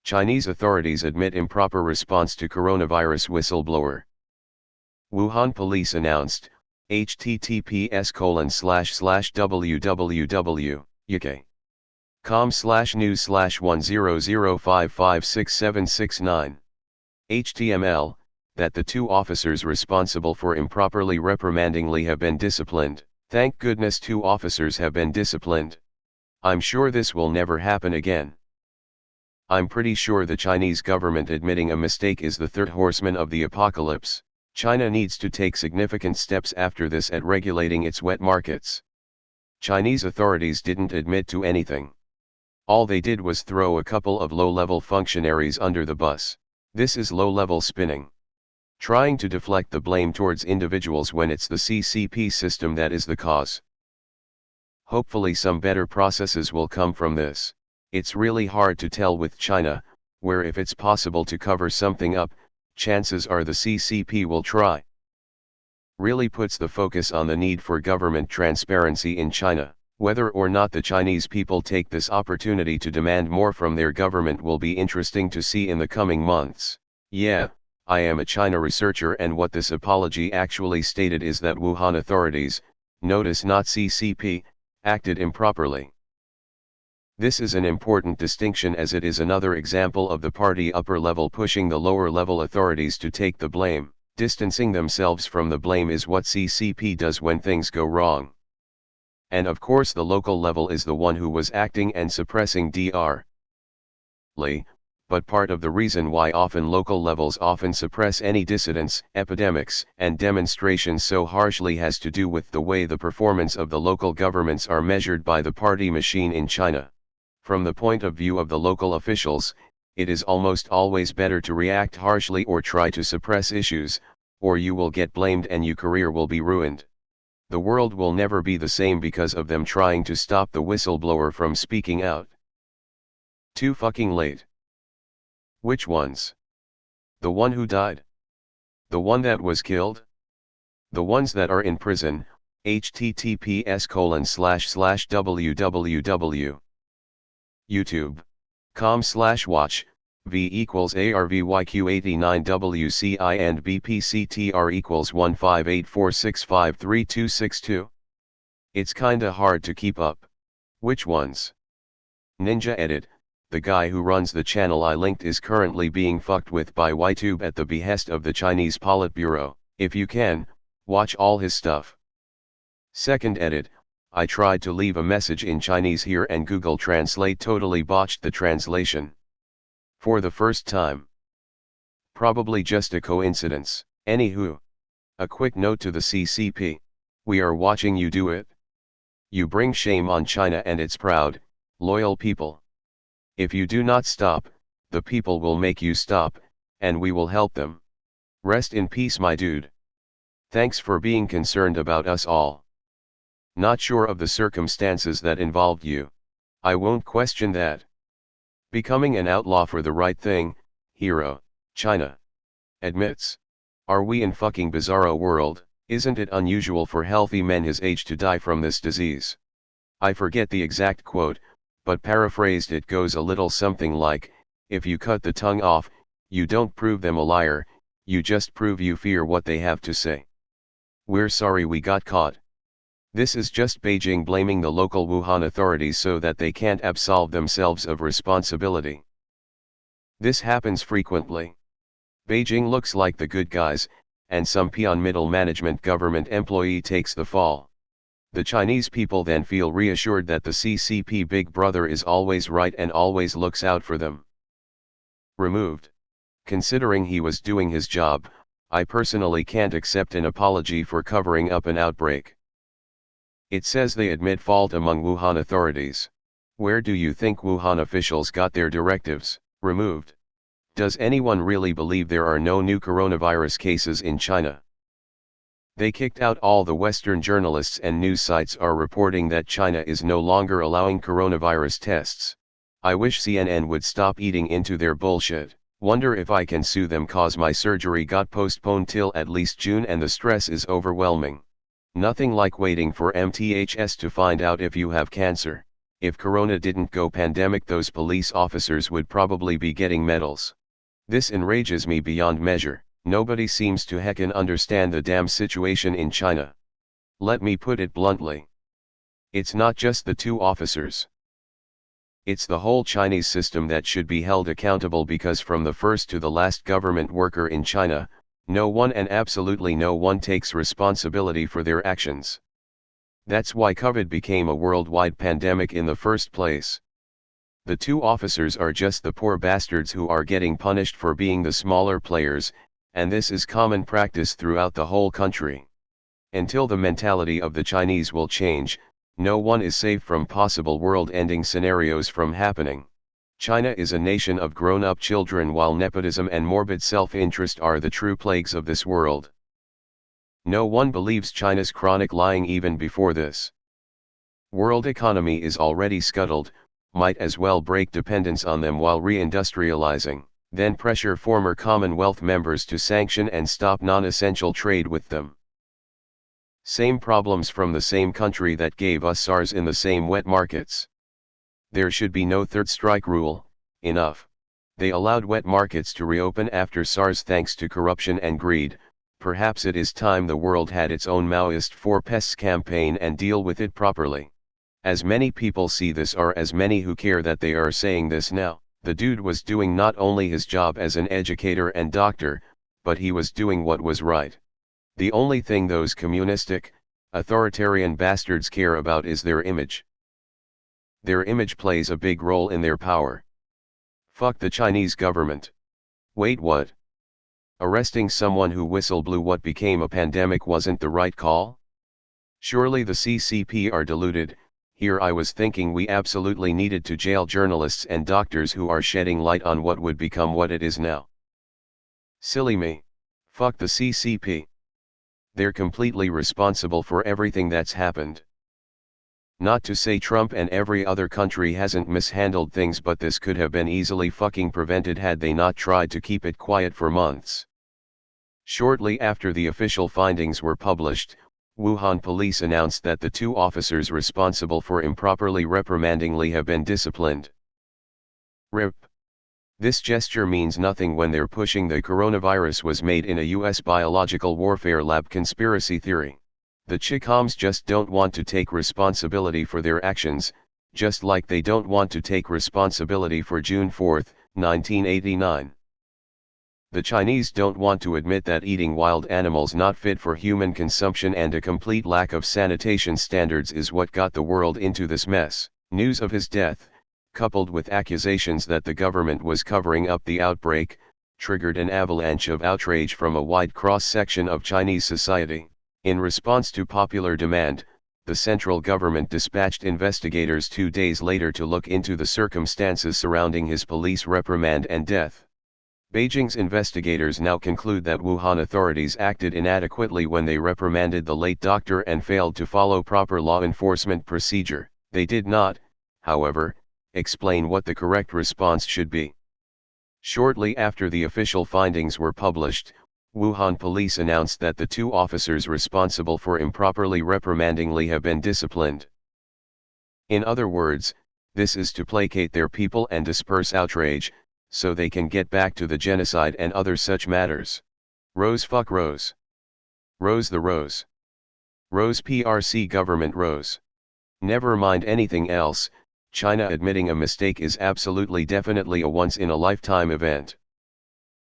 Chinese authorities admit improper response to coronavirus whistleblower. Wuhan police announced, https://www.com/news/1005566769 HTML, that the two officers responsible for improperly reprimanding Li have been disciplined. Thank goodness 2 officers have been disciplined. I'm sure this will never happen again. I'm pretty sure the Chinese government admitting a mistake is the third horseman of the apocalypse. China needs to take significant steps after this at regulating its wet markets. Chinese authorities didn't admit to anything. All they did was throw a couple of low-level functionaries under the bus. This is low-level spinning. Trying to deflect the blame towards individuals when it's the CCP system that is the cause. Hopefully some better processes will come from this. It's really hard to tell with China, where if it's possible to cover something up, chances are the CCP will try. Really puts the focus on the need for government transparency in China. Whether or not the Chinese people take this opportunity to demand more from their government will be interesting to see in the coming months. Yeah, I am a China researcher, and what this apology actually stated is that Wuhan authorities, notice not CCP, acted improperly. This is an important distinction, as it is another example of the party upper level pushing the lower level authorities to take the blame. Distancing themselves from the blame is what CCP does when things go wrong. And of course the local level is the one who was acting and suppressing Dr. Li, but part of the reason why often local levels often suppress any dissidents, epidemics, and demonstrations so harshly has to do with the way the performance of the local governments are measured by the party machine in China. From the point of view of the local officials, it is almost always better to react harshly or try to suppress issues, or you will get blamed and your career will be ruined. The world will never be the same because of them trying to stop the whistleblower from speaking out. Too fucking late. Which ones? The one who died? The one that was killed? The ones that are in prison? https://www. YouTube.com/watch, V=ARVYQ89WCI and BPCTR=15846533262. It's kinda hard to keep up. Which ones? Ninja Edit, the guy who runs the channel I linked, is currently being fucked with by YouTube at the behest of the Chinese Politburo. If you can, watch all his stuff. Second Edit, I tried to leave a message in Chinese here and Google Translate totally botched the translation. For the first time. Probably just a coincidence. Anywho. A quick note to the CCP. We are watching you do it. You bring shame on China and its proud, loyal people. If you do not stop, the people will make you stop, and we will help them. Rest in peace, my dude. Thanks for being concerned about us all. Not sure of the circumstances that involved you. I won't question that. Becoming an outlaw for the right thing, hero, China. Admits. Are we in fucking bizarro world? Isn't it unusual for healthy men his age to die from this disease? I forget the exact quote, but paraphrased it goes a little something like, if you cut the tongue off, you don't prove them a liar, you just prove you fear what they have to say. We're sorry we got caught. This is just Beijing blaming the local Wuhan authorities so that they can't absolve themselves of responsibility. This happens frequently. Beijing looks like the good guys, and some peon middle management government employee takes the fall. The Chinese people then feel reassured that the CCP Big Brother is always right and always looks out for them. Removed. Considering he was doing his job, I personally can't accept an apology for covering up an outbreak. It says they admit fault among Wuhan authorities. Where do you think Wuhan officials got their directives? Removed. Does anyone really believe there are no new coronavirus cases in China? They kicked out all the Western journalists, and news sites are reporting that China is no longer allowing coronavirus tests. I wish CNN would stop eating into their bullshit. Wonder if I can sue them cause my surgery got postponed till at least June and the stress is overwhelming. Nothing like waiting for MTHS to find out if you have cancer. If Corona didn't go pandemic, those police officers would probably be getting medals. This enrages me beyond measure. Nobody seems to heckin' understand the damn situation in China. Let me put it bluntly. It's not just the two officers. It's the whole Chinese system that should be held accountable, because from the first to the last government worker in China, no one and absolutely no one takes responsibility for their actions. That's why COVID became a worldwide pandemic in the first place. The two officers are just the poor bastards who are getting punished for being the smaller players, and this is common practice throughout the whole country. Until the mentality of the Chinese will change, no one is safe from possible world-ending scenarios from happening. China is a nation of grown-up children, while nepotism and morbid self-interest are the true plagues of this world. No one believes China's chronic lying even before this. World economy is already scuttled, might as well break dependence on them while reindustrializing, then pressure former Commonwealth members to sanction and stop non-essential trade with them. Same problems from the same country that gave us SARS in the same wet markets. There should be no third strike rule. Enough. They allowed wet markets to reopen after SARS thanks to corruption and greed. Perhaps it is time the world had its own Maoist Four Pests campaign and deal with it properly. As many people see this are as many who care that they are saying this now. The dude was doing not only his job as an educator and doctor, but he was doing what was right. The only thing those communistic, authoritarian bastards care about is their image. Their image plays a big role in their power. Fuck the Chinese government. Wait, what? Arresting someone who whistle-blew what became a pandemic wasn't the right call? Surely the CCP are deluded. Here I was thinking we absolutely needed to jail journalists and doctors who are shedding light on what would become what it is now. Silly me. Fuck the CCP. They're completely responsible for everything that's happened. Not to say Trump and every other country hasn't mishandled things, but this could have been easily fucking prevented had they not tried to keep it quiet for months. Shortly after the official findings were published, Wuhan police announced that the two officers responsible for improperly reprimanding Li have been disciplined. RIP. This gesture means nothing when they're pushing the coronavirus was made in a US biological warfare lab conspiracy theory. The Chicoms just don't want to take responsibility for their actions, just like they don't want to take responsibility for June 4, 1989. The Chinese don't want to admit that eating wild animals not fit for human consumption and a complete lack of sanitation standards is what got the world into this mess. News of his death, coupled with accusations that the government was covering up the outbreak, triggered an avalanche of outrage from a wide cross-section of Chinese society. In response to popular demand, the central government dispatched investigators 2 days later to look into the circumstances surrounding his police reprimand and death. Beijing's investigators now conclude that Wuhan authorities acted inadequately when they reprimanded the late doctor and failed to follow proper law enforcement procedure. They did not, however, explain what the correct response should be. Shortly after the official findings were published, Wuhan police announced that the two officers responsible for improperly reprimanding Li have been disciplined. In other words, this is to placate their people and disperse outrage, so they can get back to the genocide and other such matters. Rose fuck Rose. Rose the Rose. Rose PRC government Rose. Never mind anything else, China admitting a mistake is absolutely definitely a once-in-a-lifetime event.